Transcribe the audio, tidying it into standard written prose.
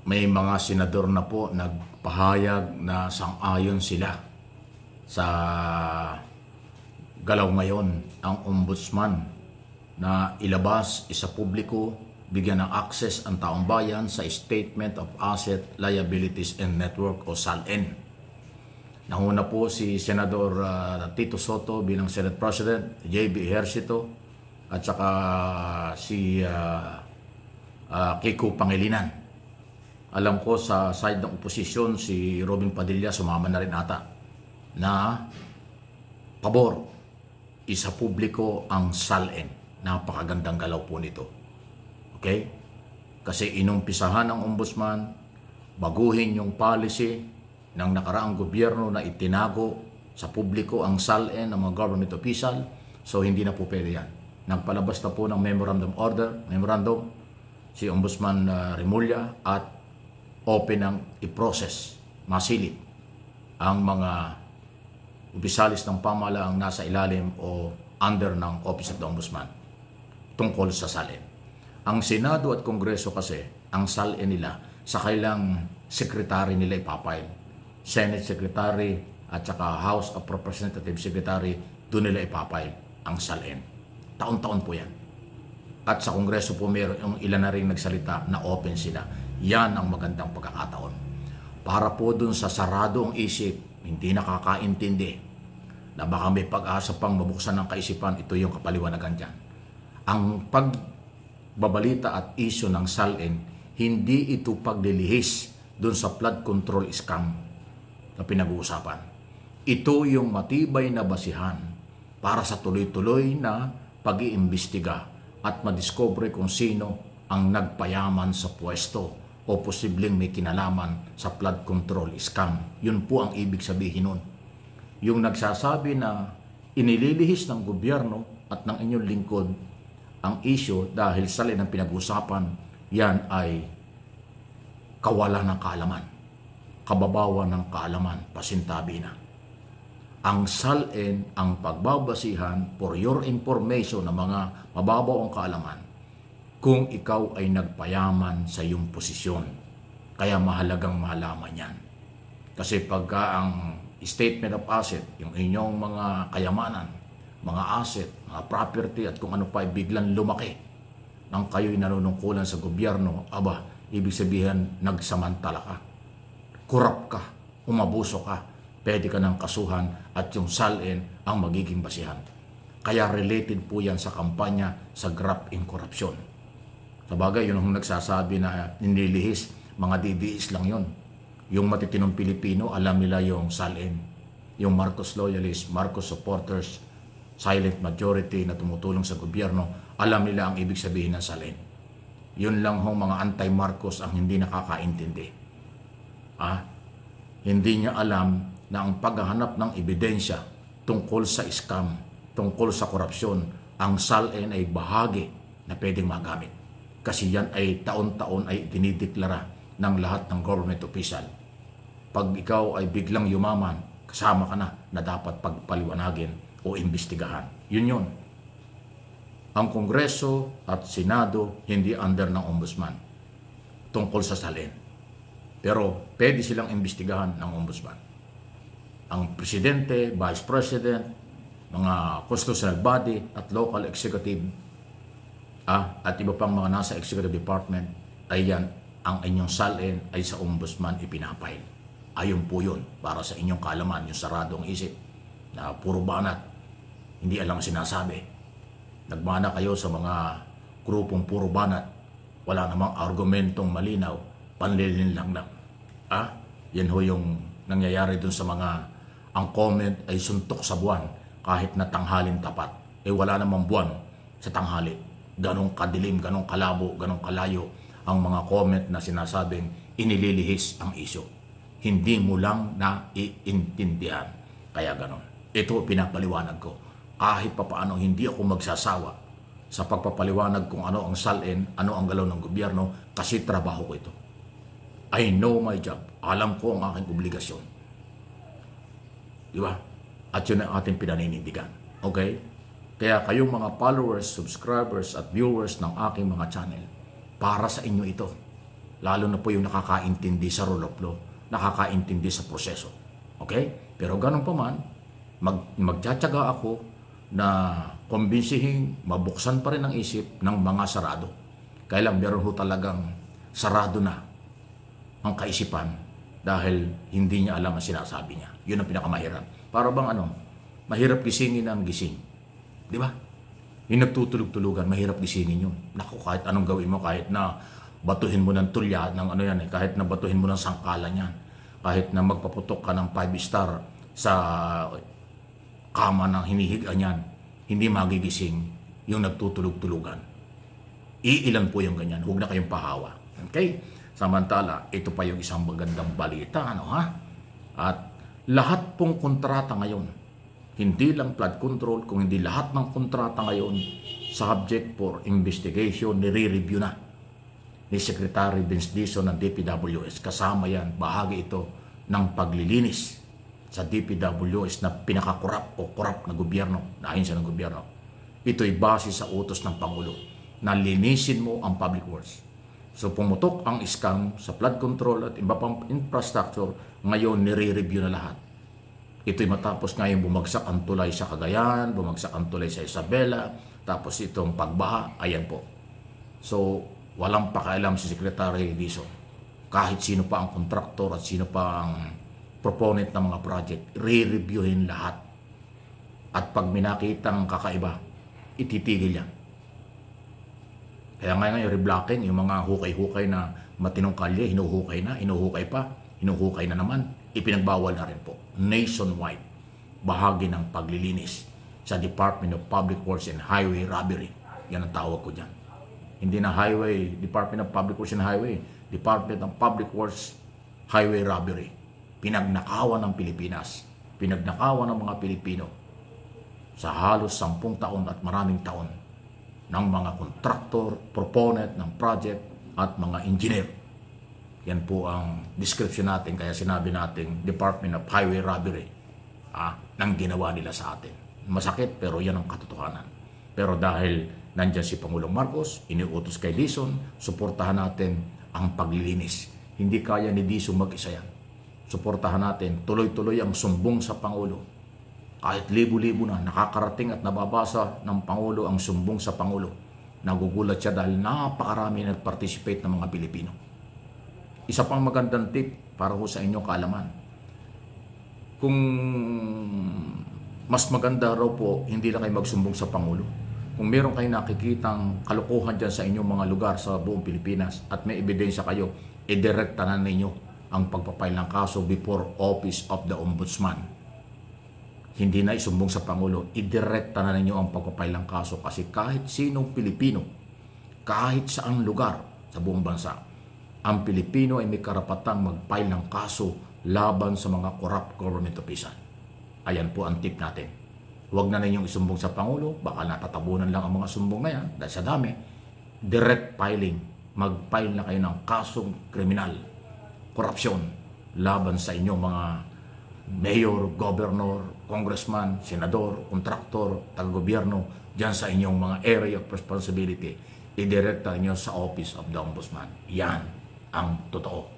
may mga senador na po nagpahayag na sang-ayon sila sa galaw ngayon ang ombudsman na ilabas isa publiko, bigyan ng access ang taong bayan sa Statement of Asset, Liabilities and Network o SALN. Nanguna po si Senador Tito Soto bilang Senate President, JB Ejercito at saka si Kiko Pangilinan. Alam ko sa side ng oposisyon si Robin Padilla sumama na rin ata na pabor isa publiko ang SALN. Napakagandang galaw po nito. Okay? Kasi inumpisahan ng ombudsman baguhin yung policy ng nakaraang gobyerno na itinago sa publiko ang SALN ng mga government official. So hindi na po pwede yan. Nagpalabas na po ng memorandum si Ombudsman Remulla at open ang i-process, masilip ang mga opisyalis ng pamahalaang nasa ilalim o under ng Office of the Ombudsman tungkol sa SALN. Ang Senado at Kongreso kasi, ang SALN nila, sa kailang secretary nila ipapile. Senate Secretary at saka House of Representatives Secretary, doon nila ipapile ang SALN. Taon-taon po yan. At sa Kongreso po meron yung ilan na rin nagsalita na open sila. Yan ang magandang pagkakataon. Para po dun sa saradong isip, hindi nakakaintindi, na baka may pag-asa pang mabuksan ng kaisipan, ito yung kapaliwanagan dyan. Ang pagbabalita at isyo ng SALN, hindi ito paglilihis dun sa flood control scam na pinag-uusapan. Ito yung matibay na basihan para sa tuloy-tuloy na pag-iimbestiga at madiscover kung sino ang nagpayaman sa pwesto o posibleng may kinalaman sa flood control scam. Yun po ang ibig sabihin nun. Yung nagsasabi na inililihis ng gobyerno at ng inyong lingkod ang issue dahil SALN ang pinag-usapan, yan ay kawalan ng kaalaman, kababawan ng kaalaman, pasintabi na. Ang SALN ang pagbabasihan for your information ng mga mababaw ang kaalaman kung ikaw ay nagpayaman sa iyong posisyon. Kaya mahalagang malaman yan. Kasi pagka ang statement of asset, yung inyong mga kayamanan, mga asset, mga property at kung ano pa ay biglang lumaki nang kayo'y nanunungkulan sa gobyerno, aba, ibig sabihin nagsamantala ka, kurap ka, umabuso ka, pwede ka ng kasuhan at yung SALN ang magiging basihan. Kaya related po yan sa kampanya sa graft in corruption. Sabagay, yun ang nagsasabi na nililihis, mga DDS lang yun. Yung matitinong Pilipino, alam nila yung SALN. Yung Marcos loyalists, Marcos supporters, silent majority na tumutulong sa gobyerno, alam nila ang ibig sabihin ng SALN. Yun lang hong mga anti-Marcos ang hindi nakakaintindi. Hindi niya alam na ang paghahanap ng ebidensya tungkol sa scam, tungkol sa korupsyon, ang SALN ay bahagi na pwedeng magamit. Kasi yan ay taon-taon ay dinideklara ng lahat ng government official. Pag ikaw ay biglang yumaman, kasama ka na dapat pagpaliwanagin o imbestigahan. Yun yun. Ang Kongreso at Senado hindi under ng Ombudsman tungkol sa SALN. Pero pwede silang imbestigahan ng Ombudsman. Ang Presidente, Vice President, mga constitutional body at local executive at iba pang mga nasa executive department ay yan, ang inyong SALN ay sa Ombudsman ipinapile. Ayon po yun para sa inyong kaalaman, yung saradong isip na puro banat, hindi alam sinasabi. Nagmana kayo sa mga grupong puro banat, wala namang argumentong malinaw, panlilin lang. Yan ho yung nangyayari dun sa mga ang comment ay suntok sa buwan kahit na tanghalin tapat. Wala namang buwan sa tanghali. Ganong kadilim, ganong kalabo, ganong kalayo ang mga comment na sinasabing inililihis ang isyo. Hindi mo lang naiintindihan. Kaya ganon. Ito pinapaliwanag ko. Kahit papaano hindi ako magsasawa sa pagpapaliwanag kung ano ang SALN, ano ang galaw ng gobyerno, kasi trabaho ko ito. I know my job. Alam ko ang aking obligasyon. Di ba? At yun ang ating pinaninindigan. Okay? Kaya kayong mga followers, subscribers at viewers ng aking mga channel, para sa inyo ito. Lalo na po yung nakakaintindi sa rule of law, nakakaintindi sa proseso. Okay? Pero ganun pa man, magtsatsaga ako na kumbinsihin, mabuksan pa rin ang isip ng mga sarado. Kailan meron ho talagang sarado na ang kaisipan dahil hindi niya alam ang sinasabi niya. Yun ang pinakamahirap. Para bang mahirap gisingin ang gising. Di ba? Yung nagtutulog-tulugan, mahirap gisingin yun. Naku, kahit anong gawin mo, kahit na batuhin mo ng tulya, kahit na batuhin mo ng sangkalan yan, kahit na magpaputok ka ng 5-star sa kama ng hinihigaan yan, hindi magigising yung nagtutulog-tulugan. Iilan po yung ganyan, huwag na kayong pahawa. Okay? Samantala, ito pa yung isang magandang balita, At lahat pong kontrata ngayon, hindi lang flood control, kung hindi lahat ng kontrata ngayon, subject for investigation, nire-review na ni Secretary Vince Dizon ng DPWS. Kasama yan, bahagi ito ng paglilinis sa DPWS na pinakakurap o kurap na gobyerno, na ahensya ng gobyerno. Ito'y base sa utos ng Pangulo na linisin mo ang public works. So pumutok ang scam sa flood control at iba pang infrastructure, ngayon nire-review na lahat. Ito'y matapos ngayon bumagsak ang tulay sa Cagayan, bumagsak ang tulay sa Isabela, tapos itong pagbaha, ayan po. So walang pakialam si Secretary Dizon. Kahit sino pa ang kontraktor at sino pa ang proponent ng mga project, re-reviewin lahat. At pag minakitang kakaiba, ititigil yan. Kaya ngayon reblocking, yung mga hukay-hukay na matinong kalye, hinuhukay na naman, ipinagbawal na rin po. Nationwide, bahagi ng paglilinis sa Department of Public Works and Highway Robbery. Yan ang tawag ko dyan. Hindi na highway, Department of Public Works and Highway, Department of Public Works Highway Robbery. Pinagnakawan ng Pilipinas, pinagnakawan ng mga Pilipino sa halos 10 taon at maraming taon ng mga kontraktor, proponent ng project at mga engineer. Yan po ang description natin, kaya sinabi natin Department of Highway Robbery nang ginawa nila sa atin. Masakit pero yan ang katotohanan. Pero dahil nandyan si Pangulong Marcos, iniutos kay Dizon, suportahan natin ang paglilinis. Hindi kaya ni Dizon mag-isa yan. Suportahan natin, tuloy-tuloy ang sumbong sa Pangulo. Kahit libo-libo na nakakarating at nababasa ng Pangulo ang sumbong sa Pangulo. Nagugulat siya dahil napakarami nag-participate ng mga Pilipino. Isa pang magandang tip para ho sa inyong kaalaman. Kung mas maganda raw po, hindi lang kayo magsumbong sa Pangulo. Kung meron kayo nakikitang kalokohan dyan sa inyong mga lugar sa buong Pilipinas at may ebidensya kayo, idirekta na ninyo ang pagpapail ng kaso before Office of the Ombudsman. Hindi na isumbong sa Pangulo, idirekta na ninyo ang pagpapail ng kaso kasi kahit sinong Pilipino, kahit saang lugar sa buong bansa, ang Pilipino ay may karapatang mag-file ng kaso laban sa mga corrupt government official. Ayan po ang tip natin. Huwag na ninyong isumbong sa Pangulo, baka natatabunan lang ang mga sumbong na yan dahil sa dami. Direct filing, mag-file na kayo ng kasong kriminal, korupsyon, laban sa inyong mga mayor, governor, congressman, senador, kontraktor, taga-gobyerno, dyan sa inyong mga area of responsibility, idirekta nyo sa Office of the Ombudsman. Yan ang totoo.